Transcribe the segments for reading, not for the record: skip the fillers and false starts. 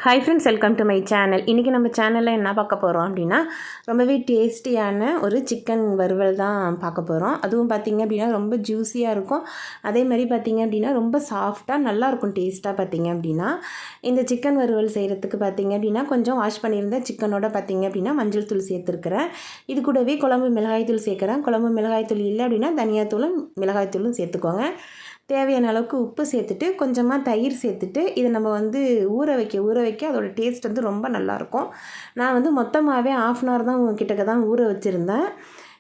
Hi friends, welcome to my channel. இன்றைக்கி நம்ம சேனலில் என்ன பார்க்க போகிறோம் அப்படின்னா, ரொம்பவே டேஸ்டியான ஒரு சிக்கன் வறுவல் தான் பார்க்க போகிறோம். அதுவும் பார்த்திங்க அப்படின்னா ரொம்ப ஜூஸியாக இருக்கும். அதே மாதிரி பார்த்திங்க அப்படின்னா ரொம்ப சாஃப்டாக நல்லாயிருக்கும் டேஸ்ட்டாக. பார்த்திங்க அப்படின்னா இந்த சிக்கன் வறுவல் செய்கிறதுக்கு பார்த்திங்க அப்படின்னா கொஞ்சம் வாஷ் பண்ணியிருந்த சிக்கனோட பார்த்திங்க அப்படின்னா மஞ்சள் தூள் சேர்த்துருக்கிறேன். இது கூடவே குழம்பு மிளகாய்த்தூள் சேர்க்குறேன். குழம்பு மிளகாய்த்தூள் இல்லை அப்படின்னா தனியாத்தூளும் மிளகாய்த்தூளும் சேர்த்துக்கோங்க. தேவையான அளவுக்கு உப்பு சேர்த்துட்டு கொஞ்சமாக தயிர் சேர்த்துட்டு இதை நம்ம ஊற வைக்க அதோடய டேஸ்ட் ரொம்ப நல்லாயிருக்கும். நான் மொத்தமாகவே 1/2 hour தான் கிட்டக்க தான் ஊற வச்சுருந்தேன்.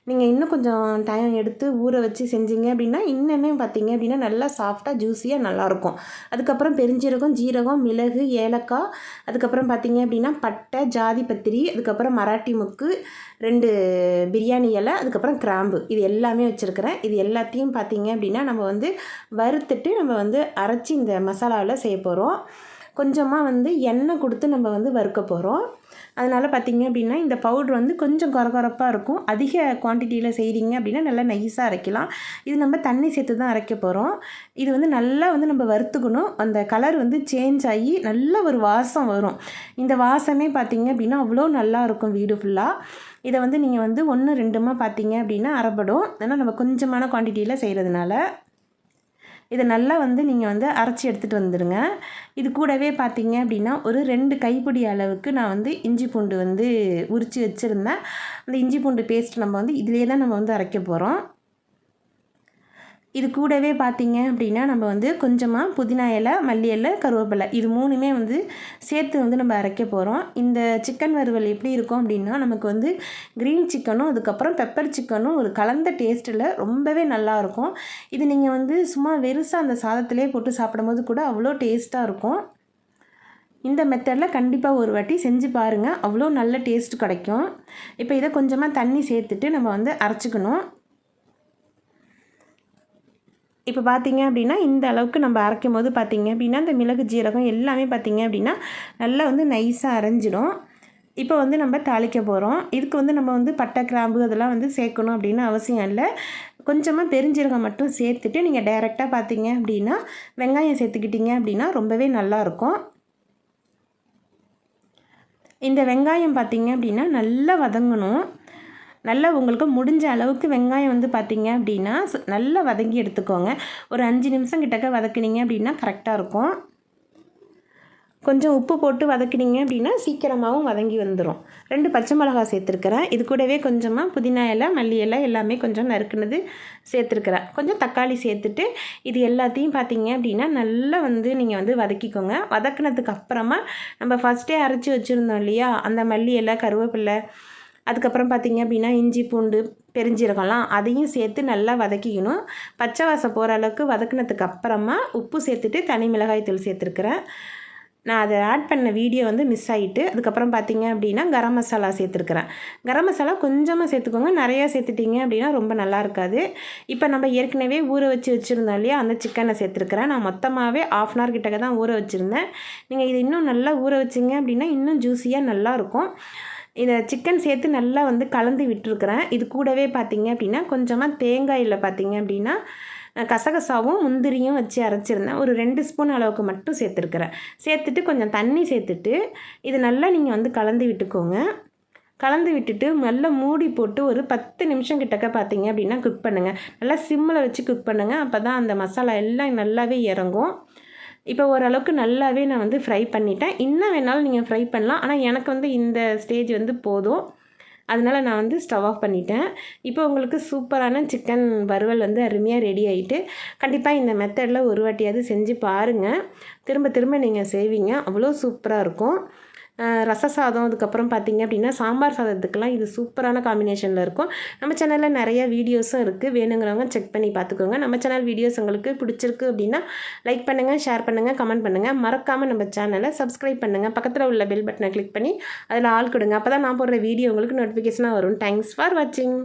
நீங்கள் இன்னும் கொஞ்சம் டைம் எடுத்து ஊற வச்சு செஞ்சீங்க அப்படின்னா இன்னுமே பார்த்திங்க அப்படின்னா நல்லா சாஃப்டாக ஜூஸியாக நல்லாயிருக்கும். அதுக்கப்புறம் பெருஞ்சீரகம், ஜீரகம், மிளகு, ஏலக்காய், அதுக்கப்புறம் பார்த்திங்க அப்படின்னா பட்டை, ஜாதி பத்திரி, அதுக்கப்புறம் மராட்டி முக்கு, 2 பிரியாணி இலை, அதுக்கப்புறம் கிராம்பு, இது எல்லாமே வச்சுருக்கிறேன். இது எல்லாத்தையும் பார்த்திங்க அப்படின்னா நம்ம வறுத்துட்டு நம்ம அரைச்சி இந்த மசாலாவில் செய்ய போகிறோம். கொஞ்சமாக எண்ணெய் கொடுத்து நம்ம வறுக்க போகிறோம். அதனால் பார்த்திங்க அப்படின்னா இந்த பவுட்ரு கொஞ்சம் கொரகொரப்பாக இருக்கும். அதிக குவான்டிட்டியில் செய்கிறீங்க அப்படின்னா நல்லா நைஸாக அரைக்கலாம். இது நம்ம தண்ணி சேர்த்து தான் அரைக்க போகிறோம். இது நல்லா நம்ம வறுத்துக்கணும். அந்த கலர் சேஞ்ச் ஆகி நல்ல ஒரு வாசம் வரும். இந்த வாசமே பார்த்திங்க அப்படின்னா அவ்வளோ நல்லாயிருக்கும் வீடு ஃபுல்லாக. இதை நீங்கள் 1 2மா பார்த்திங்க அப்படின்னா அரைப்படும். ஏன்னா நம்ம கொஞ்சமான குவான்டிட்டியில் செய்கிறதுனால இதை நல்லா நீங்கள் அரைச்சி எடுத்துகிட்டு வந்துடுங்க. இது கூடவே பார்த்திங்க அப்படின்னா ஒரு 2 கைப்பிடி அளவுக்கு நான் இஞ்சி பூண்டு உரித்து வச்சுருந்தேன். அந்த இஞ்சி பூண்டு பேஸ்ட் நம்ம இதிலே தான் நம்ம அரைக்க போகிறோம். இது கூடவே பார்த்திங்க அப்படின்னா நம்ம கொஞ்சமாக புதினா இலை, மல்லி இலை, கருவேப்பிலை, இது 3மே சேர்த்து நம்ம அரைக்க போகிறோம். இந்த சிக்கன் வறுவல் எப்படி இருக்கும் அப்படின்னா நமக்கு க்ரீன் சிக்கனும் அதுக்கப்புறம் பெப்பர் சிக்கனும் ஒரு கலந்த டேஸ்ட்டில் ரொம்பவே நல்லாயிருக்கும். இது நீங்கள் சும்மா வெறுசாக அந்த சாதத்திலே போட்டு சாப்பிடும்போது கூட அவ்வளோ டேஸ்ட்டாக இருக்கும். இந்த மெத்தடில் கண்டிப்பாக ஒரு வாட்டி செஞ்சு பாருங்கள், அவ்வளோ நல்ல டேஸ்ட் கிடைக்கும். இப்போ இதை கொஞ்சமாக தண்ணி சேர்த்துட்டு நம்ம அரைச்சிக்கணும். இப்போ பார்த்திங்க அப்படின்னா இந்த அளவுக்கு நம்ம அரைக்கும் போது பார்த்திங்க அப்படின்னா இந்த மிளகு, ஜீரகம் எல்லாமே பார்த்திங்க அப்படின்னா நல்லா நைஸாக அரைஞ்சிடும். இப்போ நம்ம தாளிக்க போகிறோம். இதுக்கு நம்ம பட்டை, கிராம்பு அதெல்லாம் சேர்க்கணும் அப்படின்னு அவசியம் இல்லை. கொஞ்சமாக பெருஞ்சீரகம் மட்டும் சேர்த்துட்டு நீங்கள் டைரெக்டாக பார்த்திங்க அப்படின்னா வெங்காயம் சேர்த்துக்கிட்டிங்க அப்படின்னா ரொம்பவே நல்லாயிருக்கும். இந்த வெங்காயம் பார்த்திங்க அப்படின்னா நல்லா வதங்கணும். நல்லா உங்களுக்கு முடிஞ்ச அளவுக்கு வெங்காயம் பார்த்திங்க அப்படின்னா நல்லா வதங்கி எடுத்துக்கோங்க. ஒரு 5 நிமிஷம் கிட்டக்க வதக்குனீங்க அப்படின்னா கரெக்டாக இருக்கும். கொஞ்சம் உப்பு போட்டு வதக்குனீங்க அப்படின்னா சீக்கிரமாகவும் வதங்கி வந்துடும். 2 பச்சை மிளகாய் சேர்த்துருக்கிறேன். இது கூடவே கொஞ்சமாக புதினா இலை, மல்லி இலை எல்லாமே கொஞ்சம் நறுக்குனது சேர்த்துருக்கிறேன். கொஞ்சம் தக்காளி சேர்த்துட்டு இது எல்லாத்தையும் பார்த்திங்க அப்படின்னா நல்லா நீங்கள் வதக்கிக்கோங்க. வதக்குனதுக்கு அப்புறமா நம்ம ஃபஸ்ட்டே அரைச்சி வச்சுருந்தோம் இல்லையா, அந்த மல்லி இலை, கருவேப்பிலை, அதுக்கப்புறம் பார்த்திங்க அப்படின்னா இஞ்சி பூண்டு பெருஞ்சீரகம்லாம் அதையும் சேர்த்து நல்லா வதக்கிக்கணும். பச்சை வாசம் போகிற அளவுக்கு வதக்கினதுக்கு அப்புறமா உப்பு சேர்த்துட்டு தனி மிளகாய் தூள் சேர்த்துருக்குறேன். நான் அதை ஆட் பண்ண வீடியோ மிஸ் ஆகிட்டு. அதுக்கப்புறம் பார்த்திங்க அப்படின்னா கரம் மசாலா சேர்த்துருக்குறேன். கரம் மசாலா கொஞ்சமாக சேர்த்துக்கோங்க, நிறையா சேர்த்துட்டிங்க அப்படின்னா ரொம்ப நல்லா இருக்காது. இப்போ நம்ம ஏற்கனவே ஊற வச்சுருந்தோம் இல்லையா, அந்த சிக்கனை சேர்த்துருக்குறேன். நான் மொத்தமாகவே 1/2 hour கிட்டக்க தான் ஊற வச்சுருந்தேன். நீங்கள் இது இன்னும் நல்லா ஊற வச்சிங்க அப்படின்னா இன்னும் ஜூஸியாக நல்லாயிருக்கும். இதை சிக்கன் சேர்த்து நல்லா கலந்து விட்டுருக்குறேன். இது கூடவே பார்த்திங்க அப்படின்னா கொஞ்சமாக தேங்காயில் பார்த்திங்க அப்படின்னா கசகசாவும் முந்திரியும் வச்சு அரைச்சிருந்தேன். ஒரு 2 ஸ்பூன் அளவுக்கு மட்டும் சேர்த்துருக்குறேன். சேர்த்துட்டு கொஞ்சம் தண்ணி சேர்த்துட்டு இது நல்லா நீங்கள் கலந்து விட்டுக்கோங்க. கலந்து விட்டுட்டு நல்லா மூடி போட்டு ஒரு 10 நிமிஷம் கிட்டக்க பார்த்திங்க அப்படின்னா குக் பண்ணுங்கள். நல்லா சிம்மில் வச்சு குக் பண்ணுங்கள். அப்போ தான் அந்த மசாலா எல்லாம் நல்லாவே இறங்கும். இப்போ ஓரளவுக்கு நல்லாவே நான் ஃப்ரை பண்ணிட்டேன். இன்னும் வேணாலும் நீங்கள் ஃப்ரை பண்ணலாம். ஆனால் எனக்கு இந்த ஸ்டேஜ் போதும். அதனால் நான் ஸ்டவ் ஆஃப் பண்ணிட்டேன். இப்போ உங்களுக்கு சூப்பரான சிக்கன் வறுவல் அருமையாக ரெடி ஆகிட்டு. கண்டிப்பாக இந்த மெத்தடில் ஒரு வாட்டியாவது செஞ்சு பாருங்கள். திரும்ப திரும்ப நீங்கள் செய்வீங்க, அவ்வளோ சூப்பராக இருக்கும். ரச சாதம், அதுக்கப்புறம் பார்த்திங்க அப்படின்னா சாம்பார் சாதத்துக்கெல்லாம் இது சூப்பரான காம்பினேஷனில் இருக்கும். நம்ம சேனலில் நிறைய வீடியோஸும் இருக்குது, வேணுங்கிறவங்க செக் பண்ணி பார்த்துக்கோங்க. நம்ம சேனல் வீடியோஸ் உங்களுக்கு பிடிச்சிருக்கு அப்படின்னா லைக் பண்ணுங்கள், ஷேர் பண்ணுங்கள், கமெண்ட் பண்ணுங்கள். மறக்காமல் நம்ம சேனலை சப்ஸ்கிரைப் பண்ணுங்கள். பக்கத்தில் உள்ள பெல் பட்டனை கிளிக் பண்ணி அதில் ஆல் கொடுங்க. அப்போ தான் நான் போடுற வீடியோ உங்களுக்கு நோட்டிஃபிகேஷனாக வரும். தேங்க்ஸ் ஃபார் வாட்சிங்.